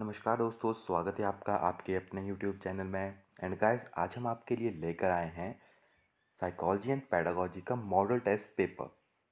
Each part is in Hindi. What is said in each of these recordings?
नमस्कार दोस्तों, स्वागत है आपका आपके अपने यूट्यूब चैनल में। एंड गाइस, आज हम आपके लिए लेकर आए हैं साइकोलॉजी एंड पेडागोजी का मॉडल टेस्ट पेपर।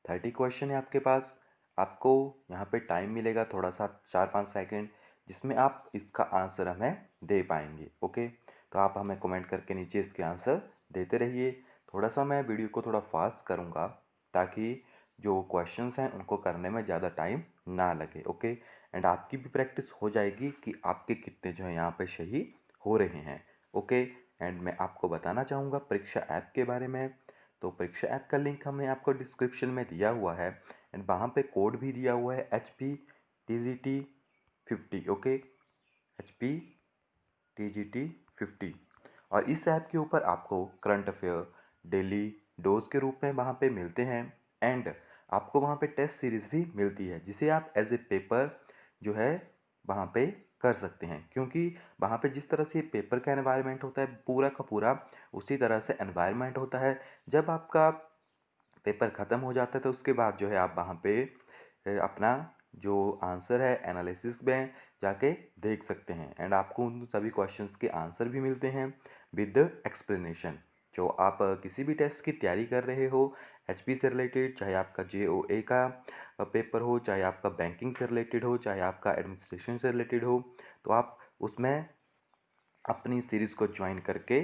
30 क्वेश्चन है आपके पास। आपको यहाँ पे टाइम मिलेगा थोड़ा सा 4-5 सेकंड, जिसमें आप इसका आंसर हमें दे पाएंगे। ओके, तो आप हमें कमेंट करके नीचे इसके आंसर देते रहिए। थोड़ा सा मैं वीडियो को थोड़ा फास्ट करूँगा ताकि जो क्वेश्चंस हैं उनको करने में ज़्यादा टाइम ना लगे। ओके, एंड आपकी भी प्रैक्टिस हो जाएगी कि आपके कितने जो है यहाँ पे सही हो रहे हैं। ओके, एंड मैं आपको बताना चाहूँगा परीक्षा ऐप के बारे में। तो परीक्षा ऐप का लिंक हमने आपको डिस्क्रिप्शन में दिया हुआ है, एंड वहाँ पे कोड भी दिया हुआ है HPTGT50। Okay, HPTGT50। और इस ऐप के ऊपर आपको करंट अफेयर डेली डोज के रूप में वहाँ पे मिलते हैं, एंड आपको वहाँ पे टेस्ट सीरीज़ भी मिलती है जिसे आप एज ए पेपर जो है वहाँ पे कर सकते हैं। क्योंकि वहाँ पे जिस तरह से पेपर का एनवायरनमेंट होता है पूरा का पूरा उसी तरह से एनवायरनमेंट होता है। जब आपका पेपर ख़त्म हो जाता है तो उसके बाद जो है आप वहाँ पे अपना जो आंसर है एनालिसिस में जाके देख सकते हैं, एंड आपको उन सभी क्वेश्चंस के आंसर भी मिलते हैं विद एक्सप्लेनेशन। जो आप किसी भी टेस्ट की तैयारी कर रहे हो, एचपी से रिलेटेड, चाहे आपका जेओए का पेपर हो, चाहे आपका बैंकिंग से रिलेटेड हो, चाहे आपका एडमिनिस्ट्रेशन से रिलेटेड हो, तो आप उसमें अपनी सीरीज़ को ज्वाइन करके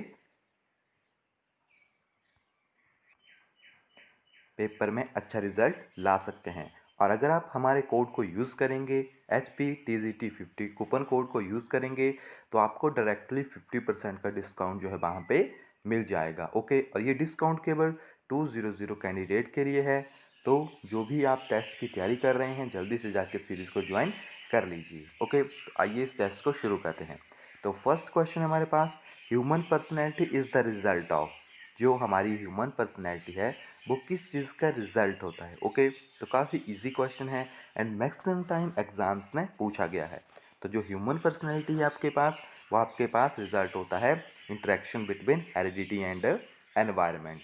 पेपर में अच्छा रिजल्ट ला सकते हैं। और अगर आप हमारे कोड को यूज़ करेंगे, HPTGT50 कूपन कोड को यूज़ करेंगे, तो आपको डायरेक्टली 50% का डिस्काउंट जो है वहाँ पे मिल जाएगा। ओके, और ये डिस्काउंट केवल 200 कैंडिडेट के लिए है। तो जो भी आप टेस्ट की तैयारी कर रहे हैं जल्दी से जाके सीरीज़ को ज्वाइन कर लीजिए। ओके, तो आइए इस टेस्ट को शुरू करते हैं। तो फर्स्ट क्वेश्चन हमारे पास, human personality is the result of. जो हमारी ह्यूमन पर्सनैलिटी है वो किस चीज़ का रिजल्ट होता है। ओके, तो काफ़ी इजी क्वेश्चन है एंड मैक्सिमम टाइम एग्जाम्स में पूछा गया है। तो जो ह्यूमन पर्सनैलिटी है आपके पास, वो आपके पास रिजल्ट होता है interaction between heredity and environment.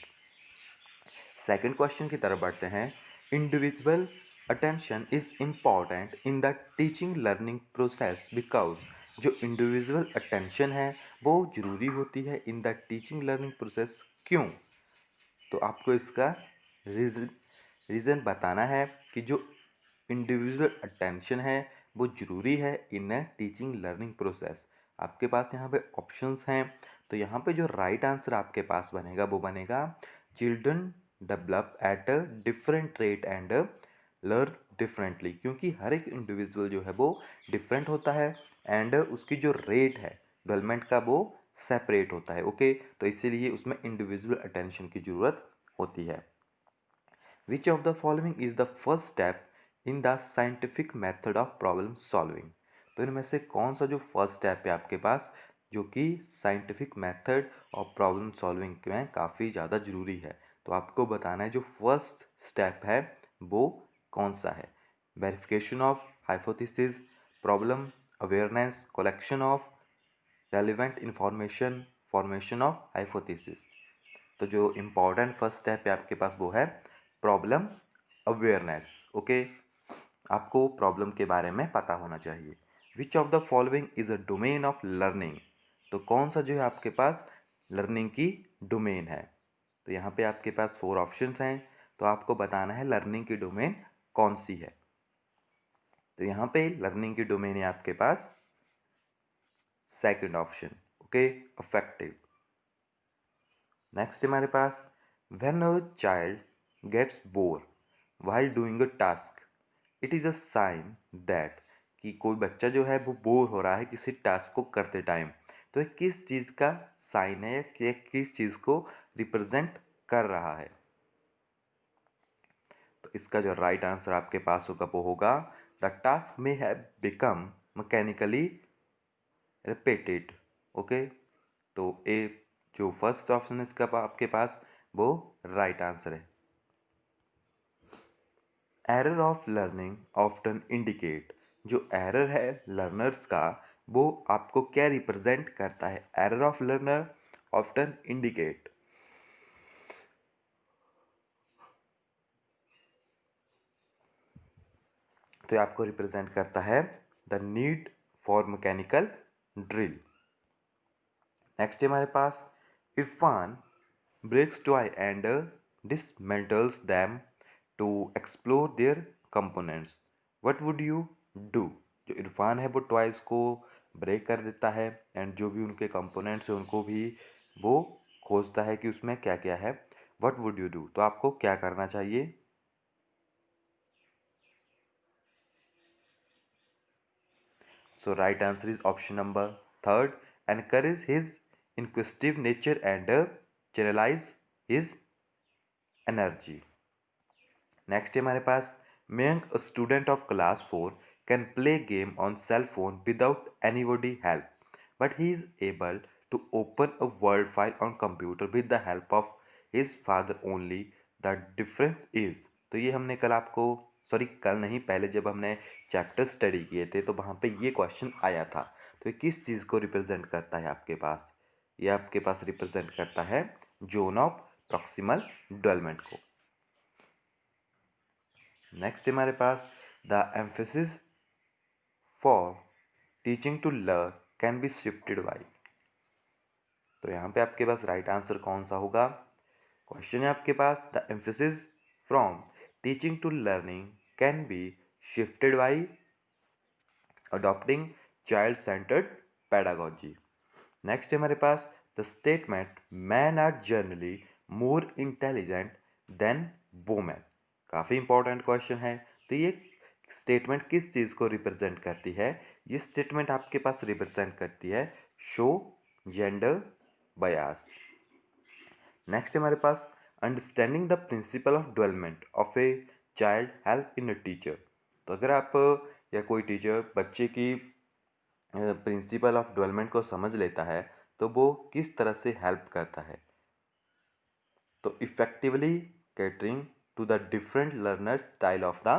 Second question की तरफ बढ़ते हैं। Individual attention is important in the teaching learning process because. जो इंडिविजुअल अटेंशन है वो ज़रूरी होती है in the teaching learning process, क्यों? तो आपको इसका रीज़न रीज़न बताना है कि जो इंडिविजुअल अटेंशन है वो ज़रूरी है इन टीचिंग लर्निंग प्रोसेस। आपके पास यहाँ पे ऑप्शंस हैं, तो यहाँ पे जो राइट आंसर आपके पास बनेगा वो बनेगा children develop at a different rate and learn differently. क्योंकि हर एक इंडिविजुअल जो है वो डिफरेंट होता है एंड उसकी जो रेट है डेवलपमेंट का वो सेपरेट होता है। ओके, तो इसीलिए उसमें इंडिविजुअल अटेंशन की ज़रूरत होती है। विच of the following is the first step in the scientific method of problem solving. तो इनमें से कौन सा जो फर्स्ट स्टेप है आपके पास जो कि scientific method of problem solving में काफ़ी ज़्यादा ज़रूरी है। तो आपको बताना है जो फर्स्ट स्टेप है वो कौन सा है। Verification of hypothesis, problem awareness, collection of relevant information, formation of hypothesis. तो जो इम्पॉर्टेंट फर्स्ट स्टेप है आपके पास वो है प्रॉब्लम अवेयरनेस। ओके, आपको प्रॉब्लम के बारे में पता होना चाहिए। विच of the following is a domain of learning. तो कौन सा जो है आपके पास लर्निंग की डोमेन है। तो यहाँ पे आपके पास 4 ऑप्शंस हैं, तो आपको बताना है लर्निंग की डोमेन कौन सी है। तो यहाँ पे लर्निंग की डोमेन है आपके पास second option. Okay, affective. Next हमारे पास, when a child gets bore while doing a task it is a sign that. कि कोई बच्चा जो है वो बोर हो रहा है किसी टास्क को करते टाइम, तो ये किस चीज़ का साइन है या किस चीज़ को रिप्रेजेंट कर रहा है। तो इसका जो राइट आंसर आपके पास होगा वो होगा the task may have become mechanically repeated. Okay, तो ए जो फर्स्ट ऑप्शन है इसका आपके पास वो राइट आंसर है। Error of learning often indicate. जो एरर है लर्नर्स का वो आपको क्या रिप्रेजेंट करता है। Error of learner often indicate, तो ये आपको रिप्रेजेंट करता है the need for mechanical drill. Next है हमारे पास Irfan breaks toy and dismantles them to explore their components. What would you do? जो इरफान है वो टॉयज़ को ब्रेक कर देता है एंड जो भी उनके कंपोनेंट्स हैं उनको भी वो खोजता है कि उसमें क्या क्या है। What would you do? तो आपको क्या करना चाहिए? So right answer is option number third. Encourage his inquisitive nature and channelize his energy. Next है हमारे पास Mayank a student of class 4 can play game on cell phone without anybody help but he is able to open a word file on computer with the help of his father only. The difference is, तो ये हमने कल आपको, सॉरी कल नहीं, पहले जब हमने चैप्टर स्टडी किए थे तो वहाँ पे ये क्वेश्चन आया था। तो ये किस चीज़ को रिप्रेजेंट करता है आपके पास? ये आपके पास रिप्रेजेंट करता है जोन ऑफ प्रॉक्सिमल डेवलपमेंट को। नेक्स्ट हमारे पास the emphasis for teaching to learn can be shifted by. तो यहाँ पे आपके पास राइट आंसर कौन सा होगा? क्वेश्चन है आपके पास the emphasis from teaching to learning can be shifted by adopting child centred pedagogy. Next है हमारे पास the statement man are generally more intelligent than women. काफ़ी इंपॉर्टेंट क्वेश्चन है। तो ये स्टेटमेंट किस चीज़ को रिप्रेजेंट करती है? ये स्टेटमेंट आपके पास रिप्रेजेंट करती है शो जेंडर बयास। नेक्स्ट हमारे पास understanding the principle of development of a child help in a teacher. तो अगर आप या कोई टीचर बच्चे की प्रिंसिपल ऑफ डेवलपमेंट को समझ लेता है तो वो किस तरह से हेल्प करता है? तो effectively catering to the different learner style of the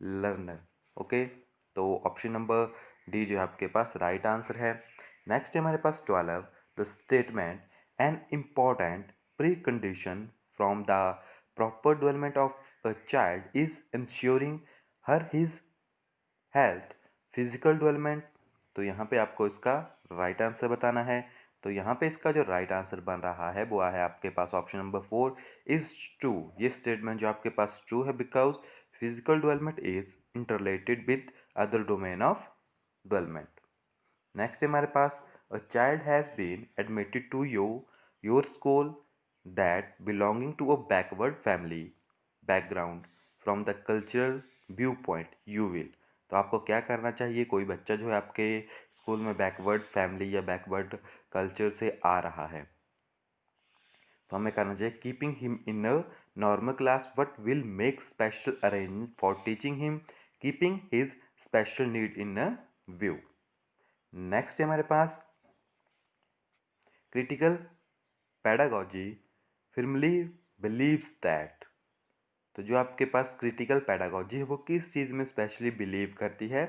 learner. Okay, तो ऑप्शन नंबर डी जो है आपके पास राइट आंसर है। नेक्स्ट है हमारे पास 12 the statement an important precondition from the proper development of a child is ensuring her his health physical development. तो यहाँ पे आपको इसका राइट आंसर बताना है। तो यहाँ पे इसका जो राइट आंसर बन रहा है वो है आपके पास ऑप्शन नंबर 4 इज ट्रू। ये स्टेटमेंट जो आपके पास ट्रू है because physical development is interrelated with other domain of development. Next हमारे पास a child has been admitted to your school that belonging to a backward family background from the cultural view point you will. तो आपको क्या करना चाहिए? कोई बच्चा जो है आपके स्कूल में बैकवर्ड फैमिली या बैकवर्ड कल्चर से आ रहा है तो हमें करना चाहिए keeping him in a normal class but will make special arrangement for teaching him keeping his special need in a view. Next है हमारे पास critical pedagogy firmly believes that। तो जो आपके पास क्रिटिकल पेडागोजी है वो किस चीज़ में स्पेशली बिलीव करती है?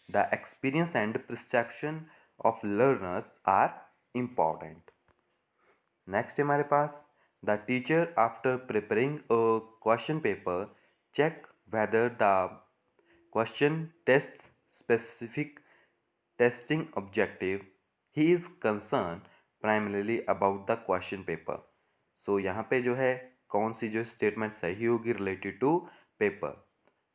The experience and perception of learners are important. Next हमारे पास the teacher after preparing a question paper check whether the question test specific testing objective he is concern primarily about the question paper. So यहाँ पे जो है कौन सी जो स्टेटमेंट सही होगी रिलेटेड टू पेपर।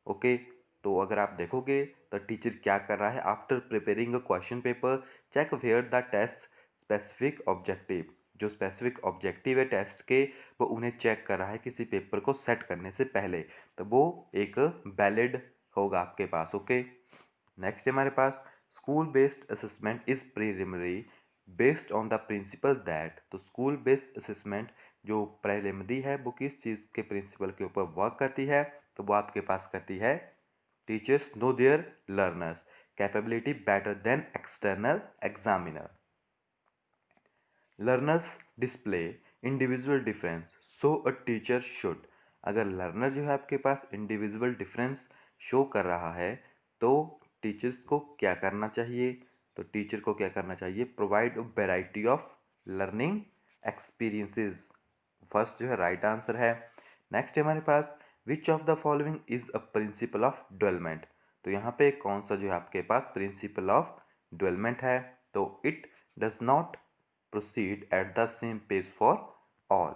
ओके, तो अगर आप देखोगे तो टीचर क्या कर रहा है after preparing a question paper check where the test specific objective. जो स्पेसिफिक ऑब्जेक्टिव है टेस्ट के वो उन्हें चेक कर रहा है किसी पेपर को सेट करने से पहले, तो वो एक वैलिड होगा आपके पास। ओके, नेक्स्ट हमारे पास school based assessment is preliminary based on the principle that. तो स्कूल बेस्ड असेसमेंट जो प्रीलिमिनरी है वो किस चीज़ के प्रिंसिपल के ऊपर वर्क करती है? तो वो आपके पास करती है teachers know their learners capability better than external examiner. Learners display individual difference so a teacher should. अगर लर्नर जो है आपके पास इंडिविजुअल डिफरेंस शो कर रहा है तो टीचर्स को क्या करना चाहिए? तो टीचर को क्या करना चाहिए? Provide variety of learning experiences. First जो है राइट आंसर है। नेक्स्ट हमारे पास which of the following is a principle of development. तो यहाँ पे कौन सा जो है आपके पास प्रिंसिपल ऑफ डेवलपमेंट है, तो it does not proceed at the same pace for all.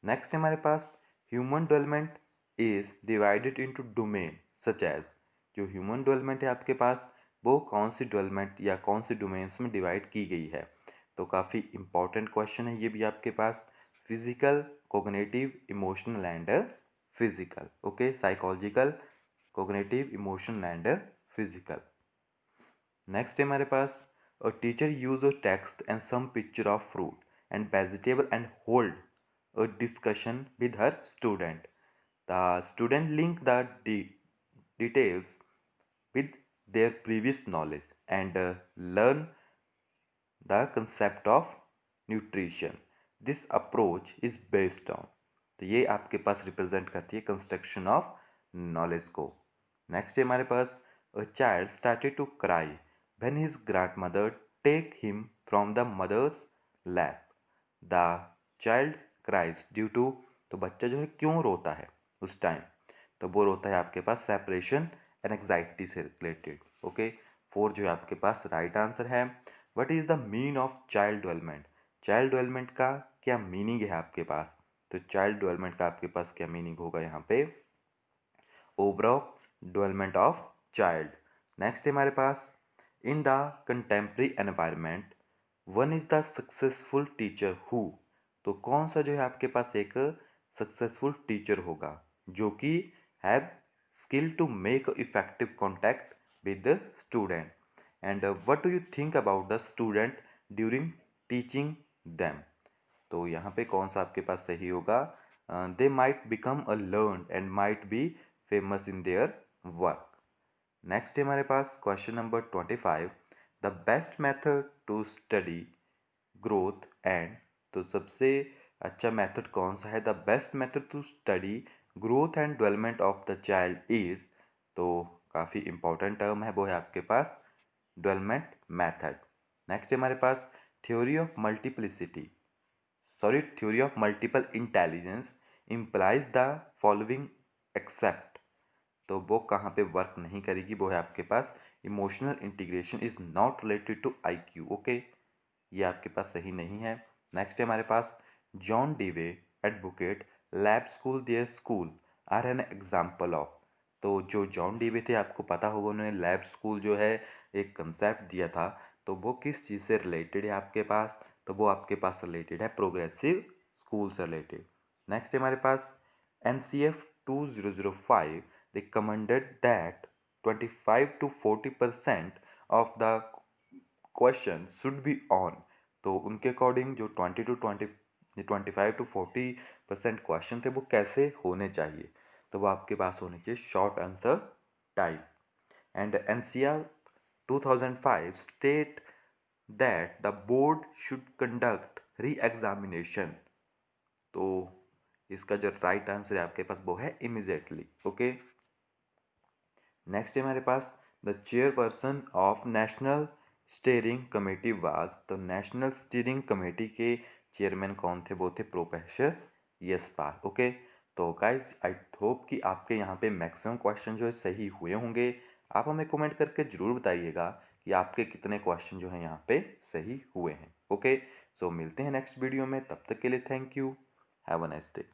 Next हमारे पास human development is divided into domain such as, जो ह्यूमन डेवलपमेंट है आपके पास वो कौन सी डेवलपमेंट या कौन सी डोमेन्स में डिवाइड की गई है। तो काफ़ी इंपॉर्टेंट क्वेश्चन है ये भी आपके पास। Physical, cognitive, emotional and physical, okay, psychological, cognitive, emotional and physical. Next है हमारे पास a teacher use a text and some picture of fruit and vegetable and hold a discussion with her student. The student link the details with their previous knowledge and learn the concept of nutrition. This approach is based on, तो ये आपके पास रिप्रेजेंट करती है कंस्ट्रक्शन ऑफ नॉलेज को। नेक्स्ट है हमारे पास a child started to cry when his grandmother take him from the mother's lap. The child cries due to, तो बच्चा जो है क्यों रोता है उस टाइम, तो वो रोता है आपके पास सेपरेशन एंड एंग्जाइटी से रिलेटेड। ओके, 4 जो है आपके पास राइट आंसर है। What is the mean of child development, child development का क्या मीनिंग है आपके पास, तो चाइल्ड डेवलपमेंट का आपके पास क्या मीनिंग होगा यहाँ पे, overall development of child. Next है हमारे पास in the contemporary environment one is the successful teacher who, तो कौन सा जो है आपके पास एक सक्सेसफुल टीचर होगा जो कि have skill to make effective contact with the student, and what do you think about the student during teaching them, तो यहाँ पे कौन सा आपके पास सही होगा, they might become a learn and might be famous in their work. Next है हमारे पास question number 25, the best method to study growth and, तो सबसे अच्छा मेथड कौन सा है, the best method to study growth and development of the child is, तो काफ़ी इंपॉर्टेंट टर्म है वो है आपके पास डेवलपमेंट मेथड। नेक्स्ट है हमारे पास theory of multiplicity, sorry theory of multiple intelligence implies the following except, तो वो कहाँ पे वर्क नहीं करेगी, वो है आपके पास emotional integration is not related to IQ। Okay, ये आपके पास सही नहीं है। नेक्स्ट है हमारे पास John Dewey advocate lab school their school are an example of, तो जो जॉन डीवे थे आपको पता होगा उन्होंने लैब स्कूल जो है एक कंसेप्ट दिया था, तो वो किस चीज़ से रिलेटेड है आपके पास, तो वो आपके पास रिलेटेड है प्रोग्रेसिव स्कूल से रिलेटेड। नेक्स्ट है हमारे पास NCF 2005 recommended that 25 to 40% of the question should be on, तो उनके अकॉर्डिंग जो 25 to 40% क्वेश्चन थे वो कैसे होने चाहिए, तो वो आपके पास होने चाहिए short answer type. And NCR 2005 state that the board should conduct re examination, तो इसका जो राइट आंसर है आपके पास वो है इमीजिएटली। ओके, नेक्स्ट है हमारे पास the chairperson of national steering committee was, तो नेशनल स्टीयरिंग कमेटी के चेयरमैन कौन थे, वो थे प्रोफेसर यशपाल। ओके, तो गाइज आई होप कि आपके यहाँ पे मैक्सिमम क्वेश्चन जो है सही हुए होंगे। आप हमें कमेंट करके ज़रूर बताइएगा कि आपके कितने क्वेश्चन जो हैं यहाँ पे सही हुए हैं। ओके, सो मिलते हैं नेक्स्ट वीडियो में, तब तक के लिए thank you, have a nice day.